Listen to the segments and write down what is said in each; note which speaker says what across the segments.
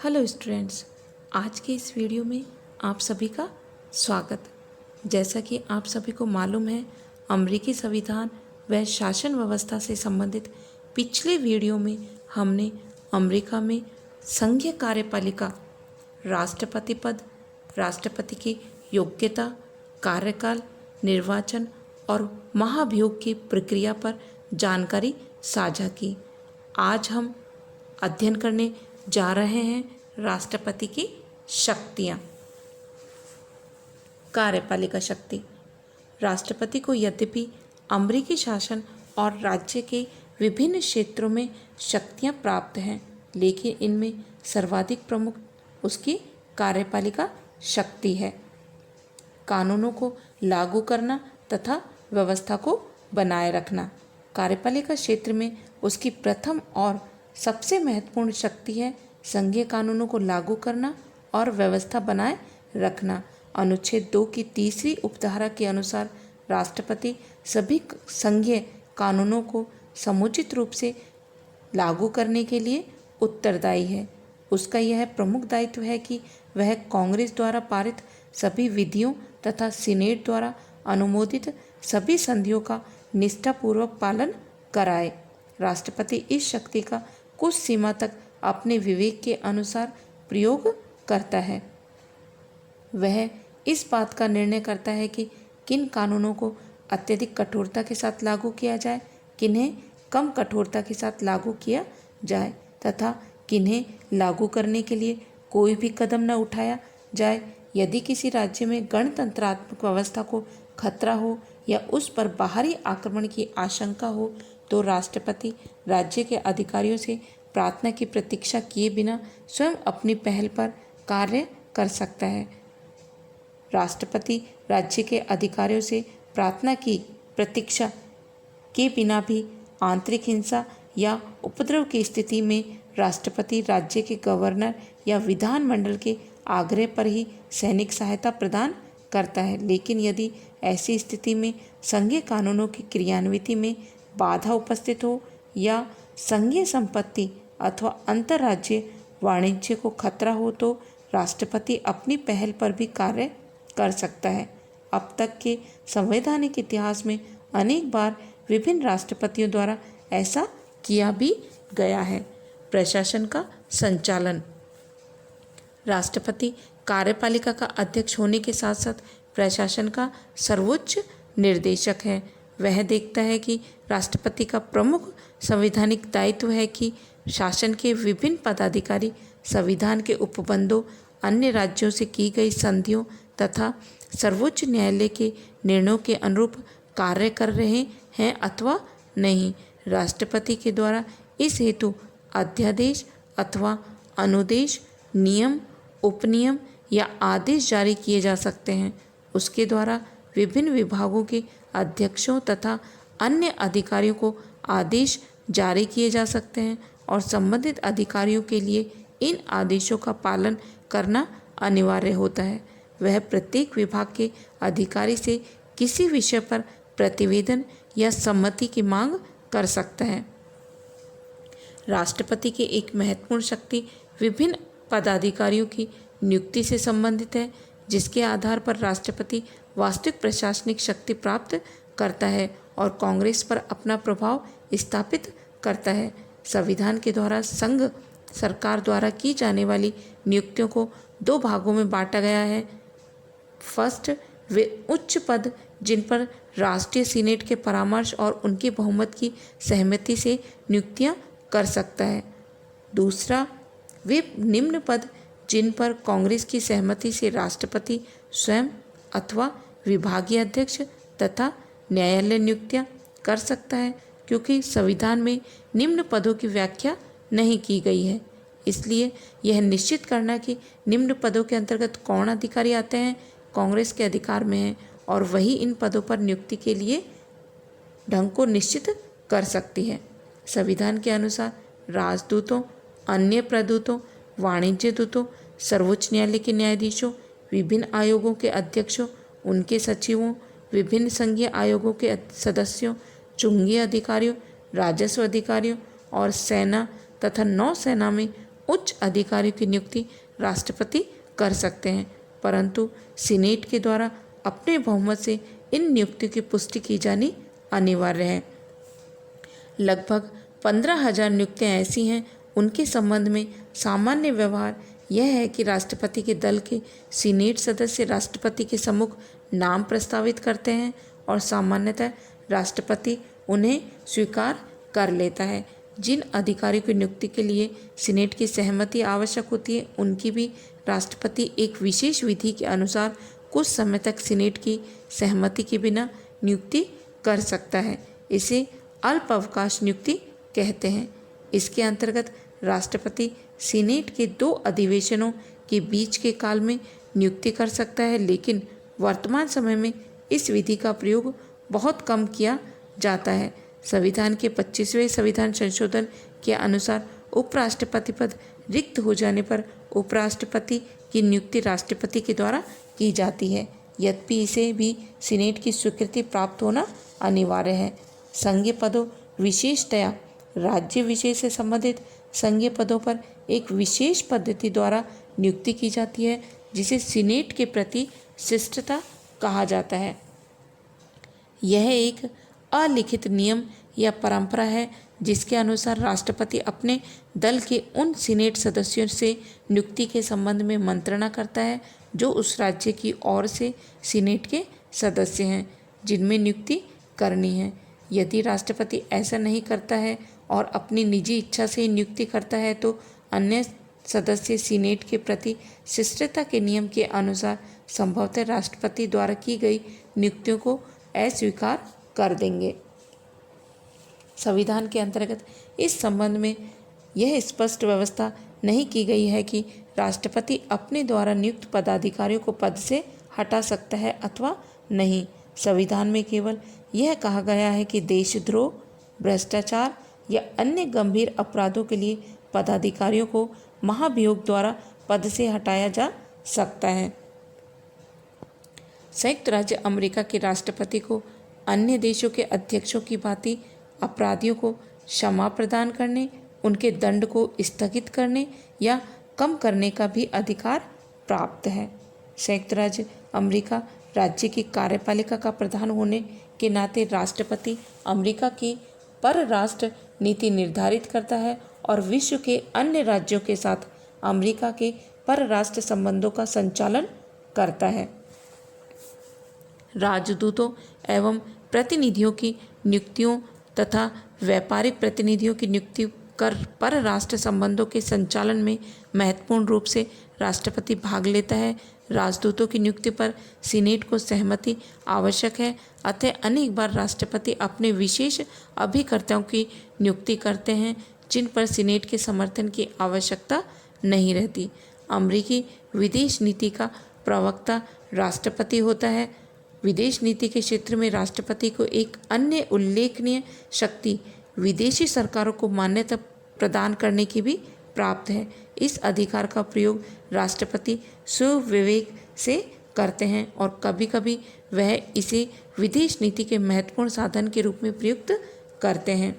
Speaker 1: Hello students, आज के इस वीडियो में आप सभी का स्वागत। जैसा कि आप सभी को मालूम है, अमेरिकी संविधान व शासन व्यवस्था से संबंधित पिछले वीडियो में हमने अमेरिका में संघीय कार्यपालिका, राष्ट्रपति पद, राष्ट्रपति की योग्यता, कार्यकाल, निर्वाचन और महाभियोग की प्रक्रिया पर जानकारी साझा की। आज हम अध्ययन करने जा रहे हैं राष्ट्रपति की शक्तियाँ। कार्यपालिका शक्ति। राष्ट्रपति को यद्यपि अमेरिकी शासन और राज्य के विभिन्न क्षेत्रों में शक्तियाँ प्राप्त हैं, लेकिन इनमें सर्वाधिक प्रमुख उसकी कार्यपालिका शक्ति है। कानूनों को लागू करना तथा व्यवस्था को बनाए रखना। कार्यपालिका क्षेत्र में उसकी प्रथम और सबसे महत्वपूर्ण शक्ति है संघीय कानूनों को लागू करना और व्यवस्था बनाए रखना। अनुच्छेद 2 की तीसरी उपधारा के अनुसार राष्ट्रपति सभी संघीय कानूनों को समुचित रूप से लागू करने के लिए उत्तरदायी है। उसका यह प्रमुख दायित्व है कि वह कांग्रेस द्वारा पारित सभी विधियों तथा सीनेट द्वारा अनुमोदित सभी संधियों का निष्ठापूर्वक पालन कराए। राष्ट्रपति इस शक्ति का कुछ सीमा तक अपने विवेक के अनुसार प्रयोग करता है। वह इस बात का निर्णय करता है कि किन कानूनों को अत्यधिक कठोरता के साथ लागू किया जाए, किन्हें कम कठोरता के साथ लागू किया जाए तथा किन्हें लागू करने के लिए कोई भी कदम न उठाया जाए। यदि किसी राज्य में गणतंत्रात्मक व्यवस्था को खतरा हो या उस पर बाहरी आक्रमण की आशंका हो, तो राष्ट्रपति राज्य के अधिकारियों से प्रार्थना की प्रतीक्षा किए बिना स्वयं अपनी पहल पर कार्य कर सकता है। राष्ट्रपति राज्य के अधिकारियों से प्रार्थना की प्रतीक्षा के बिना भी आंतरिक हिंसा या उपद्रव की स्थिति में राष्ट्रपति राज्य के गवर्नर या विधानमंडल के आग्रह पर ही सैनिक सहायता प्रदान करता है। लेकिन यदि ऐसी स्थिति में संघीय कानूनों की क्रियान्विति में बाधा उपस्थित हो या संघीय संपत्ति अथवा अंतर्राज्यीय वाणिज्य को खतरा हो, तो राष्ट्रपति अपनी पहल पर भी कार्य कर सकता है। अब तक के संवैधानिक इतिहास में अनेक बार विभिन्न राष्ट्रपतियों द्वारा ऐसा किया भी गया है। प्रशासन का संचालन। राष्ट्रपति कार्यपालिका का अध्यक्ष होने के साथ साथ प्रशासन का सर्वोच्च निर्देशक है। वह देखता है कि राष्ट्रपति का प्रमुख संवैधानिक दायित्व है कि शासन के विभिन्न पदाधिकारी संविधान के उपबंधों, अन्य राज्यों से की गई संधियों तथा सर्वोच्च न्यायालय के निर्णयों के अनुरूप कार्य कर रहे हैं अथवा नहीं। राष्ट्रपति के द्वारा इस हेतु अध्यादेश अथवा अनुदेश, नियम, उपनियम या आदेश जारी किए जा सकते हैं। उसके द्वारा विभिन्न विभागों के अध्यक्षों तथा अन्य अधिकारियों को आदेश जारी किए जा सकते हैं और संबंधित अधिकारियों के लिए इन आदेशों का पालन करना अनिवार्य होता है। वह प्रत्येक विभाग के अधिकारी से किसी विषय पर प्रतिवेदन या सम्मति की मांग कर सकता है। राष्ट्रपति की एक महत्वपूर्ण शक्ति विभिन्न पदाधिकारियों की नियुक्ति से संबंधित है, जिसके आधार पर राष्ट्रपति वास्तविक प्रशासनिक शक्ति प्राप्त करता है और कांग्रेस पर अपना प्रभाव स्थापित करता है। संविधान के द्वारा संघ सरकार द्वारा की जाने वाली नियुक्तियों को दो भागों में बांटा गया है। फर्स्ट, वे उच्च पद जिन पर राष्ट्रीय सीनेट के परामर्श और उनके बहुमत की सहमति से नियुक्तियां कर सकता है। दूसरा, वे निम्न पद जिन पर कांग्रेस की सहमति से राष्ट्रपति स्वयं अथवा विभागीय अध्यक्ष तथा न्यायालय नियुक्तियां कर सकता है। क्योंकि संविधान में निम्न पदों की व्याख्या नहीं की गई है, इसलिए यह निश्चित करना कि निम्न पदों के अंतर्गत कौन अधिकारी आते हैं, कांग्रेस के अधिकार में है और वही इन पदों पर नियुक्ति के लिए ढंग को निश्चित कर सकती है। संविधान के अनुसार राजदूतों, अन्य प्रदूतों, वाणिज्य दूतों, सर्वोच्च न्यायालय के न्यायाधीशों, विभिन्न आयोगों के अध्यक्षों, उनके सचिवों, विभिन्न संघीय आयोगों के सदस्यों, चुंगी अधिकारियों, राजस्व अधिकारियों और सेना तथा नौसेना में उच्च अधिकारियों की नियुक्ति राष्ट्रपति कर सकते हैं, परंतु सीनेट के द्वारा अपने बहुमत से इन नियुक्तियों की पुष्टि की जानी अनिवार्य है। लगभग 15,000 नियुक्तियाँ ऐसी हैं, उनके संबंध में सामान्य व्यवहार यह है कि राष्ट्रपति के दल के सीनेट सदस्य राष्ट्रपति के सम्मुख नाम प्रस्तावित करते हैं और सामान्यतः राष्ट्रपति उन्हें स्वीकार कर लेता है। जिन अधिकारियों की नियुक्ति के लिए सीनेट की सहमति आवश्यक होती है, उनकी भी राष्ट्रपति एक विशेष विधि के अनुसार कुछ समय तक सीनेट की सहमति के बिना नियुक्ति कर सकता है। इसे अल्पावकाश नियुक्ति कहते हैं। इसके अंतर्गत राष्ट्रपति सीनेट के 2 अधिवेशनों के बीच के काल में नियुक्ति कर सकता है, लेकिन वर्तमान समय में इस विधि का प्रयोग बहुत कम किया जाता है। संविधान के 25वें संविधान संशोधन के अनुसार उपराष्ट्रपति पद रिक्त हो जाने पर उपराष्ट्रपति की नियुक्ति राष्ट्रपति के द्वारा की जाती है, यद्यपि इसे भी सीनेट की स्वीकृति प्राप्त होना अनिवार्य है। संघीय पदों, विशेषतया राज्य विषय से संबंधित संघीय पदों पर एक विशेष पद्धति द्वारा नियुक्ति की जाती है, जिसे सीनेट के प्रति शिष्टता कहा जाता है। यह एक अलिखित नियम या परंपरा है जिसके अनुसार राष्ट्रपति अपने दल के उन सीनेट सदस्यों से नियुक्ति के संबंध में मंत्रणा करता है जो उस राज्य की ओर से सीनेट के सदस्य हैं जिनमें नियुक्ति करनी है। यदि राष्ट्रपति ऐसा नहीं करता है और अपनी निजी इच्छा से नियुक्ति करता है तो अन्य सदस्य सीनेट के प्रति शिष्टता के नियम के अनुसार संभवतः राष्ट्रपति द्वारा की गई नियुक्तियों को अस्वीकार कर देंगे। संविधान के अंतर्गत इस संबंध में यह स्पष्ट व्यवस्था नहीं की गई है कि राष्ट्रपति अपने द्वारा नियुक्त पदाधिकारियों को पद से हटा सकता है अथवा नहीं। संविधान में केवल यह कहा गया है कि देशद्रोह, भ्रष्टाचार या अन्य गंभीर अपराधों के लिए पदाधिकारियों को महाभियोग द्वारा पद से हटाया जा सकता है। संयुक्त राज्य अमेरिका के राष्ट्रपति को अन्य देशों के अध्यक्षों की भांति अपराधियों को क्षमा प्रदान करने, उनके दंड को स्थगित करने या कम करने का भी अधिकार प्राप्त है। संयुक्त राज्य अमेरिका राज्य की कार्यपालिका का प्रधान होने के नाते राष्ट्रपति अमेरिका की परराष्ट्र नीति निर्धारित करता है और विश्व के अन्य राज्यों के साथ अमेरिका के परराष्ट्र संबंधों का संचालन करता है। राजदूतों एवं प्रतिनिधियों की नियुक्तियों तथा व्यापारिक प्रतिनिधियों की नियुक्ति कर परराष्ट्र संबंधों के संचालन में महत्वपूर्ण रूप से राष्ट्रपति भाग लेता है। राजदूतों की नियुक्ति पर सीनेट को सहमति आवश्यक है, अतः अनेक बार राष्ट्रपति अपने विशेष अभिकर्ताओं की नियुक्ति करते हैं जिन पर सीनेट के समर्थन की आवश्यकता नहीं रहती। अमेरिकी विदेश नीति का प्रवक्ता राष्ट्रपति होता है। विदेश नीति के क्षेत्र में राष्ट्रपति को एक अन्य उल्लेखनीय शक्ति विदेशी सरकारों को मान्यता प्रदान करने की भी प्राप्त है। इस अधिकार का प्रयोग राष्ट्रपति स्वविवेक से करते हैं और कभी कभी वह इसे विदेश नीति के महत्वपूर्ण साधन के रूप में प्रयुक्त करते हैं।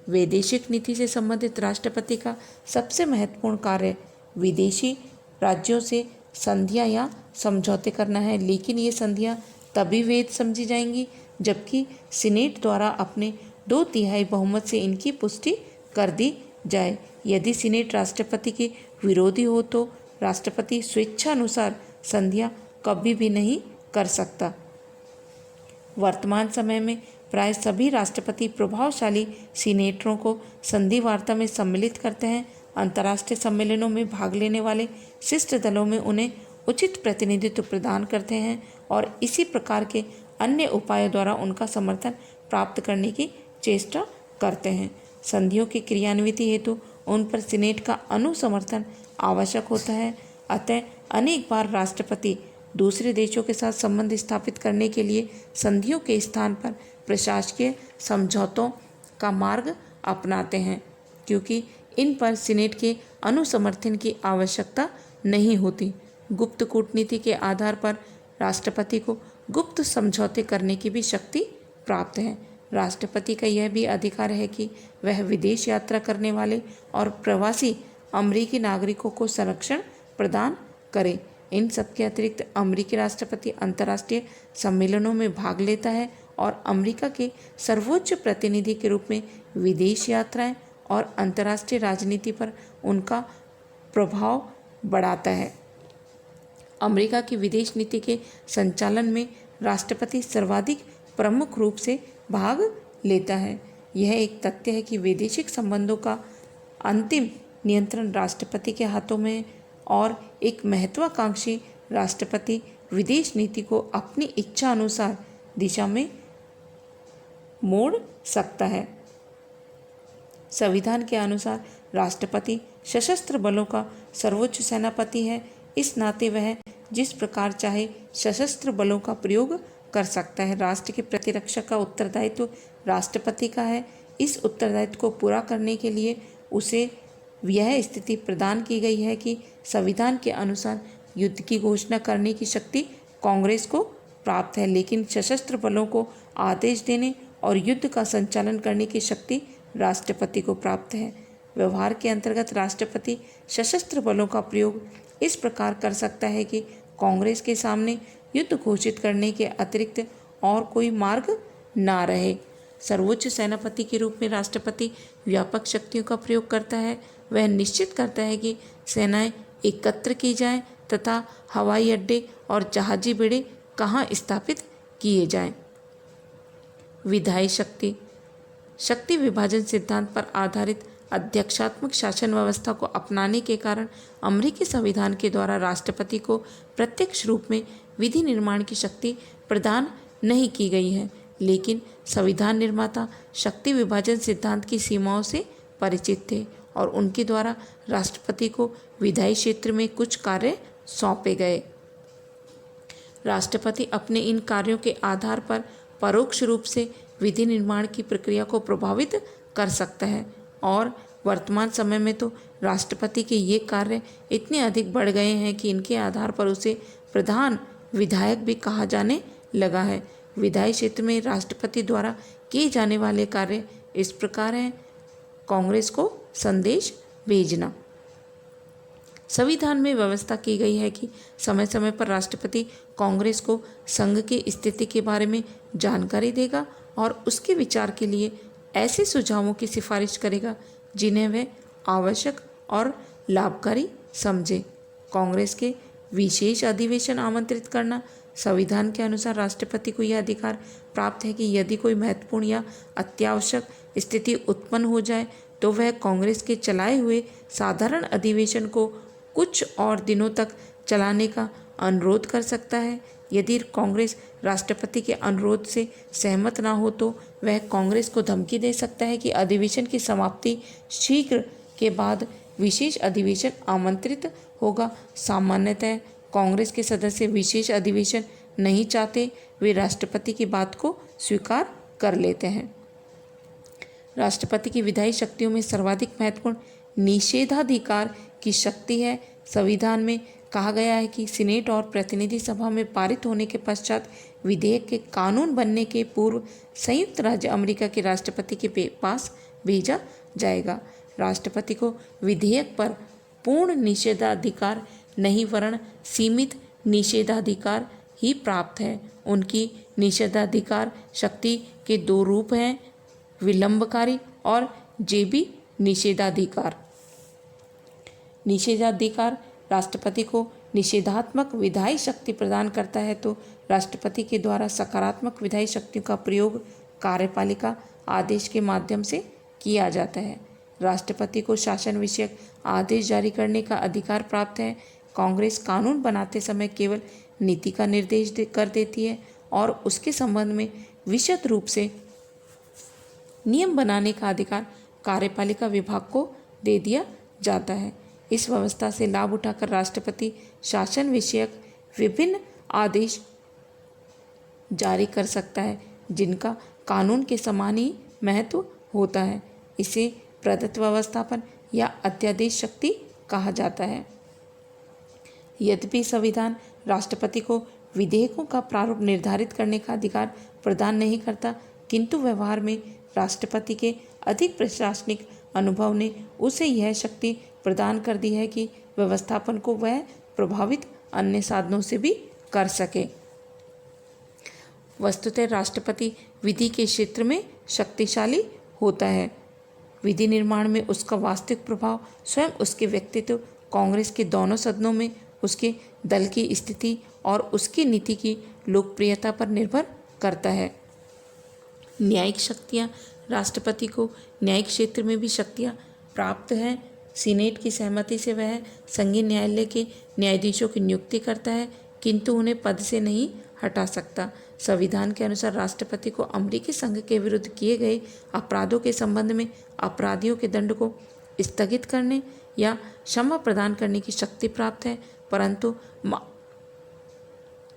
Speaker 1: वैदेशिक नीति से संबंधित राष्ट्रपति का सबसे महत्वपूर्ण कार्य विदेशी राज्यों से संधियां या समझौते करना है, लेकिन ये संधियां तभी वैध समझी जाएंगी जबकि सीनेट द्वारा अपने 2/3 बहुमत से इनकी पुष्टि कर दी जाए। यदि सीनेट राष्ट्रपति के विरोधी हो तो राष्ट्रपति स्वेच्छानुसार संधियां कभी भी नहीं कर सकता। वर्तमान समय में प्राय सभी राष्ट्रपति प्रभावशाली सीनेटरों को संधि वार्ता में सम्मिलित करते हैं। अंतर्राष्ट्रीय सम्मेलनों में भाग लेने वाले शिष्ट दलों में उन्हें उचित प्रतिनिधित्व प्रदान करते हैं और इसी प्रकार के अन्य उपायों द्वारा उनका समर्थन प्राप्त करने की चेष्टा करते हैं। संधियों की क्रियान्विति हेतु उन पर सीनेट का अनुसमर्थन आवश्यक होता है, अतः अनेक बार राष्ट्रपति दूसरे देशों के साथ संबंध स्थापित करने के लिए संधियों के स्थान पर प्रशासकीय समझौतों का मार्ग अपनाते हैं, क्योंकि इन पर सीनेट के अनुसमर्थन की आवश्यकता नहीं होती। गुप्त कूटनीति के आधार पर राष्ट्रपति को गुप्त समझौते करने की भी शक्ति प्राप्त है। राष्ट्रपति का यह भी अधिकार है कि वह विदेश यात्रा करने वाले और प्रवासी अमेरिकी नागरिकों को संरक्षण प्रदान करे। इन सबके अतिरिक्त अमेरिकी राष्ट्रपति अंतर्राष्ट्रीय सम्मेलनों में भाग लेता है और अमेरिका के सर्वोच्च प्रतिनिधि के रूप में विदेश यात्राएं और अंतर्राष्ट्रीय राजनीति पर उनका प्रभाव बढ़ाता है। अमेरिका की विदेश नीति के संचालन में राष्ट्रपति सर्वाधिक प्रमुख रूप से भाग लेता है। यह एक तथ्य है कि वैदेशिक संबंधों का अंतिम नियंत्रण राष्ट्रपति के हाथों में है और एक महत्वाकांक्षी राष्ट्रपति विदेश नीति को अपनी इच्छा अनुसार दिशा में मोड़ सकता है। संविधान के अनुसार राष्ट्रपति सशस्त्र बलों का सर्वोच्च सेनापति है। इस नाते वह जिस प्रकार चाहे सशस्त्र बलों का प्रयोग कर सकता है। राष्ट्र के प्रतिरक्षा का उत्तरदायित्व राष्ट्रपति का है। इस उत्तरदायित्व को पूरा करने के लिए उसे यह स्थिति प्रदान की गई है कि संविधान के अनुसार युद्ध की घोषणा करने की शक्ति कांग्रेस को प्राप्त है, लेकिन सशस्त्र बलों को आदेश देने और युद्ध का संचालन करने की शक्ति राष्ट्रपति को प्राप्त है। व्यवहार के अंतर्गत राष्ट्रपति सशस्त्र बलों का प्रयोग इस प्रकार कर सकता है कि कांग्रेस के सामने युद्ध घोषित करने के अतिरिक्त और कोई मार्ग ना रहे। सर्वोच्च सेनापति के रूप में राष्ट्रपति व्यापक शक्तियों का प्रयोग करता है। वह निश्चित करता है कि सेनाएं एकत्र की जाएं तथा हवाई अड्डे और जहाजी बेड़े कहाँ स्थापित किए जाएं। विधायी शक्ति शक्ति विभाजन सिद्धांत पर आधारित अध्यक्षात्मक शासन व्यवस्था को अपनाने के कारण अमेरिकी संविधान के द्वारा राष्ट्रपति को प्रत्यक्ष रूप में विधि निर्माण की शक्ति प्रदान नहीं की गई है, लेकिन संविधान निर्माता शक्ति विभाजन सिद्धांत की सीमाओं से परिचित थे और उनके द्वारा राष्ट्रपति को विधायी क्षेत्र में कुछ कार्य सौंपे गए। राष्ट्रपति अपने इन कार्यों के आधार पर परोक्ष रूप से विधि निर्माण की प्रक्रिया को प्रभावित कर सकता है और वर्तमान समय में तो राष्ट्रपति के ये कार्य इतने अधिक बढ़ गए हैं कि इनके आधार पर उसे प्रधान विधायक भी कहा जाने लगा है। विधायी क्षेत्र में राष्ट्रपति द्वारा किए जाने वाले कार्य इस प्रकार हैं। कांग्रेस को संदेश भेजना। संविधान में व्यवस्था की गई है कि समय समय पर राष्ट्रपति कांग्रेस को संघ की स्थिति के बारे में जानकारी देगा और उसके विचार के लिए ऐसे सुझावों की सिफारिश करेगा जिन्हें वह आवश्यक और लाभकारी समझे। कांग्रेस के विशेष अधिवेशन आमंत्रित करना। संविधान के अनुसार राष्ट्रपति को यह अधिकार प्राप्त है कि यदि कोई महत्वपूर्ण या अत्यावश्यक स्थिति उत्पन्न हो जाए तो वह कांग्रेस के चलाए हुए साधारण अधिवेशन को कुछ और दिनों तक चलाने का अनुरोध कर सकता है। यदि कांग्रेस राष्ट्रपति के अनुरोध से सहमत ना हो तो वह कांग्रेस को धमकी दे सकता है कि अधिवेशन की समाप्ति शीघ्र के बाद विशेष अधिवेशन आमंत्रित होगा। सामान्यतः कांग्रेस के सदस्य विशेष अधिवेशन नहीं चाहते, वे राष्ट्रपति की बात को स्वीकार कर लेते हैं। राष्ट्रपति की विधायी शक्तियों में सर्वाधिक महत्वपूर्ण निषेधाधिकार की शक्ति है। संविधान में कहा गया है कि सीनेट और प्रतिनिधि सभा में पारित होने के पश्चात विधेयक के कानून बनने के पूर्व संयुक्त राज्य अमेरिका के राष्ट्रपति के पास भेजा जाएगा। राष्ट्रपति को विधेयक पर पूर्ण निषेधाधिकार नहीं वरन सीमित निषेधाधिकार ही प्राप्त है। उनकी निषेधाधिकार शक्ति के दो रूप हैं, विलंबकारी और जेबी निषेधाधिकार। निषेधाधिकार राष्ट्रपति को निषेधात्मक विधायी शक्ति प्रदान करता है तो राष्ट्रपति के द्वारा सकारात्मक विधायी शक्तियों का प्रयोग कार्यपालिका आदेश के माध्यम से किया जाता है। राष्ट्रपति को शासन विषयक आदेश जारी करने का अधिकार प्राप्त है। कांग्रेस कानून बनाते समय केवल नीति का निर्देश कर देती है और उसके संबंध में विशद रूप से नियम बनाने का अधिकार कार्यपालिका विभाग को दे दिया जाता है। इस व्यवस्था से लाभ उठाकर राष्ट्रपति शासन विषयक विभिन्न आदेश जारी कर सकता है जिनका कानून के समान ही महत्व होता है। इसे प्रदत्त व्यवस्थापन या अध्यादेश शक्ति कहा जाता है। यद्यपि संविधान राष्ट्रपति को विधेयकों का प्रारूप निर्धारित करने का अधिकार प्रदान नहीं करता, किंतु व्यवहार में राष्ट्रपति के अधिक प्रशासनिक अनुभव ने उसे यह शक्ति प्रदान कर दी है कि व्यवस्थापन को वह प्रभावित अन्य साधनों से भी कर सके। वस्तुतः राष्ट्रपति विधि के क्षेत्र में शक्तिशाली होता है। विधि निर्माण में उसका वास्तविक प्रभाव स्वयं उसके व्यक्तित्व, कांग्रेस के दोनों सदनों में उसके दल की स्थिति और उसकी नीति की लोकप्रियता पर निर्भर करता है। न्यायिक शक्तियाँ, राष्ट्रपति को न्यायिक क्षेत्र में भी शक्तियाँ प्राप्त हैं। सीनेट की सहमति से वह संघीय न्यायालय के न्यायाधीशों की नियुक्ति करता है, किंतु उन्हें पद से नहीं हटा सकता। संविधान के अनुसार राष्ट्रपति को अमेरिकी संघ के विरुद्ध किए गए अपराधों के संबंध में अपराधियों के दंड को स्थगित करने या क्षमा प्रदान करने की शक्ति प्राप्त है, परंतु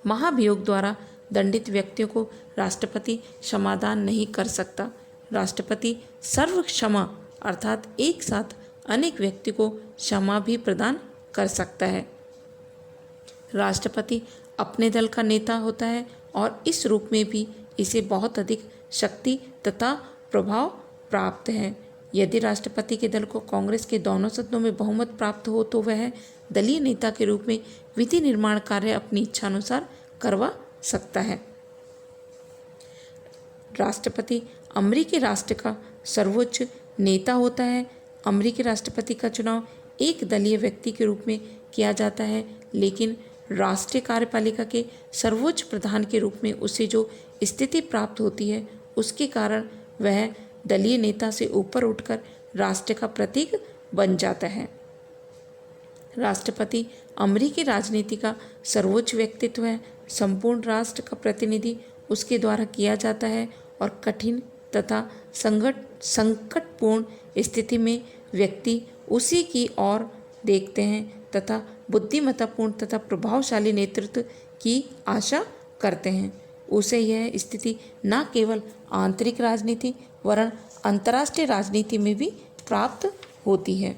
Speaker 1: महाभियोग द्वारा दंडित व्यक्तियों को राष्ट्रपति क्षमादान नहीं कर सकता। राष्ट्रपति सर्व क्षमा अर्थात एक साथ अनेक व्यक्ति को क्षमा भी प्रदान कर सकता है। राष्ट्रपति अपने दल का नेता होता है और इस रूप में भी इसे बहुत अधिक शक्ति तथा प्रभाव प्राप्त है। यदि राष्ट्रपति के दल को कांग्रेस के दोनों सदनों में बहुमत प्राप्त हो तो वह दलीय नेता के रूप में विधि निर्माण कार्य अपनी इच्छानुसार करवा सकता है। राष्ट्रपति अमेरिकी राष्ट्र का सर्वोच्च नेता होता है। अमेरिकी राष्ट्रपति का चुनाव एक दलीय व्यक्ति के रूप में किया जाता है, लेकिन राष्ट्रीय कार्यपालिका के सर्वोच्च प्रधान के रूप में उसे जो स्थिति प्राप्त होती है उसके कारण वह दलीय नेता से ऊपर उठकर राष्ट्र का प्रतीक बन जाता है। राष्ट्रपति अमेरिकी राजनीति का सर्वोच्च व्यक्तित्व है। संपूर्ण राष्ट्र का प्रतिनिधि उसके द्वारा किया जाता है और कठिन तथा संकटपूर्ण स्थिति में व्यक्ति उसी की ओर देखते हैं तथा बुद्धिमत्तापूर्ण तथा प्रभावशाली नेतृत्व की आशा करते हैं। उसे यह स्थिति न केवल आंतरिक राजनीति वरन अंतर्राष्ट्रीय राजनीति में भी प्राप्त होती है।